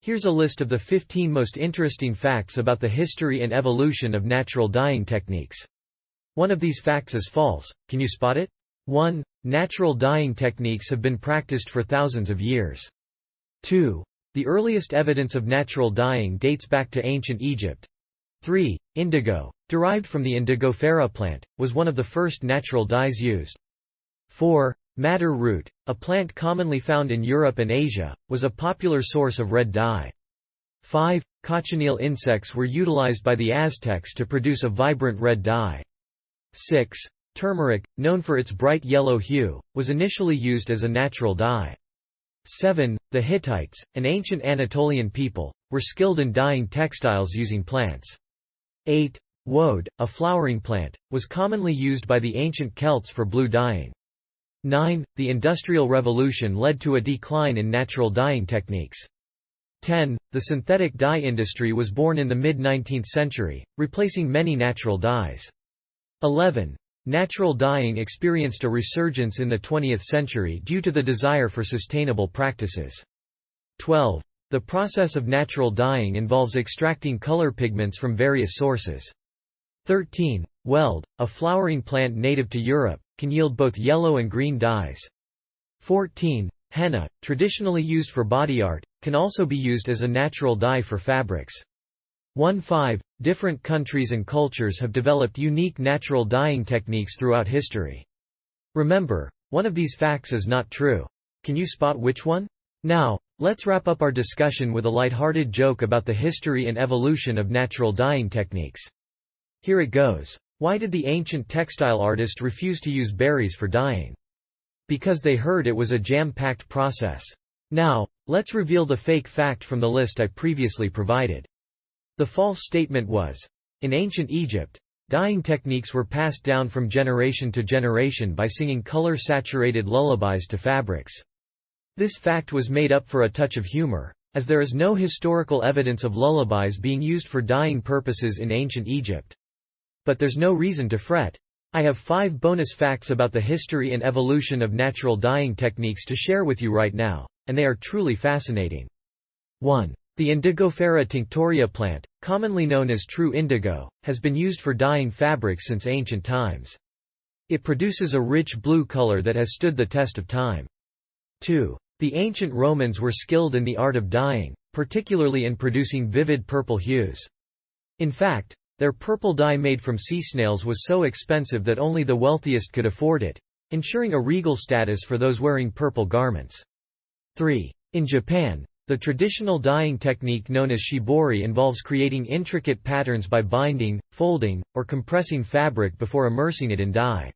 Here's a list of the 15 most interesting facts about the history and evolution of natural dyeing techniques. One of these facts is false. Can you spot it? 1. Natural dyeing techniques have been practiced for thousands of years. 2. The earliest evidence of natural dyeing dates back to ancient Egypt. 3. Indigo, derived from the indigofera plant, was one of the first natural dyes used. 4. Madder root, a plant commonly found in Europe and Asia, was a popular source of red dye. 5. Cochineal insects were utilized by the Aztecs to produce a vibrant red dye. 6. Turmeric, known for its bright yellow hue, was initially used as a natural dye. 7. The Hittites, an ancient Anatolian people, were skilled in dyeing textiles using plants. 8. Woad, a flowering plant, was commonly used by the ancient Celts for blue dyeing. 9. The Industrial Revolution led to a decline in natural dyeing techniques. 10. The synthetic dye industry was born in the mid-19th century, replacing many natural dyes. 11. Natural dyeing experienced a resurgence in the 20th century due to the desire for sustainable practices. 12. The process of natural dyeing involves extracting color pigments from various sources. 13. Weld, a flowering plant native to Europe, can yield both yellow and green dyes. 14. Henna, traditionally used for body art, can also be used as a natural dye for fabrics. 15. Different countries and cultures have developed unique natural dyeing techniques throughout history. Remember, one of these facts is not true. Can you spot which one? Now, let's wrap up our discussion with a light-hearted joke about the history and evolution of natural dyeing techniques. Here it goes. Why did the ancient textile artist refuse to use berries for dyeing? Because they heard it was a jam-packed process. Now, let's reveal the fake fact from the list I previously provided. The false statement was, in ancient Egypt, dyeing techniques were passed down from generation to generation by singing color-saturated lullabies to fabrics. This fact was made up for a touch of humor, as there is no historical evidence of lullabies being used for dyeing purposes in ancient Egypt. But there's no reason to fret. I have 5 bonus facts about the history and evolution of natural dyeing techniques to share with you right now, and they are truly fascinating. 1. The Indigofera tinctoria plant, commonly known as true indigo, has been used for dyeing fabric since ancient times. It produces a rich blue color that has stood the test of time. 2. The ancient Romans were skilled in the art of dyeing, particularly in producing vivid purple hues. In fact, their purple dye made from sea snails was so expensive that only the wealthiest could afford it, ensuring a regal status for those wearing purple garments. 3. In Japan, the traditional dyeing technique known as shibori involves creating intricate patterns by binding, folding, or compressing fabric before immersing it in dye.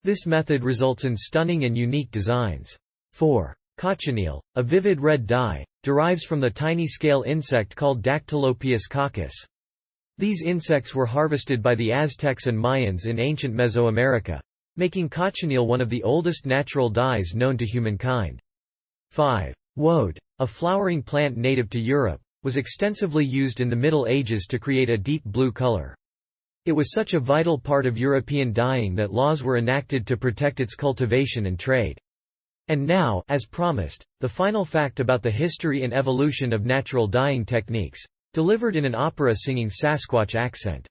This method results in stunning and unique designs. 4. Cochineal, a vivid red dye, derives from the tiny scale insect called Dactylopius coccus. These insects were harvested by the Aztecs and Mayans in ancient Mesoamerica, making cochineal one of the oldest natural dyes known to humankind. 5. Woad, a flowering plant native to Europe, was extensively used in the Middle Ages to create a deep blue color. It was such a vital part of European dyeing that laws were enacted to protect its cultivation and trade. And now, as promised, the final fact about the history and evolution of natural dyeing techniques, delivered in an opera singing Sasquatch accent.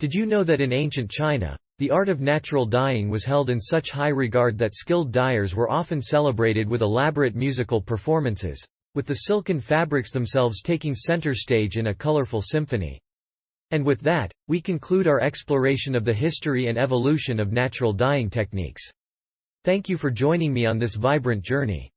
Did you know that in ancient China, the art of natural dyeing was held in such high regard that skilled dyers were often celebrated with elaborate musical performances, with the silken fabrics themselves taking center stage in a colorful symphony? And with that, we conclude our exploration of the history and evolution of natural dyeing techniques. Thank you for joining me on this vibrant journey.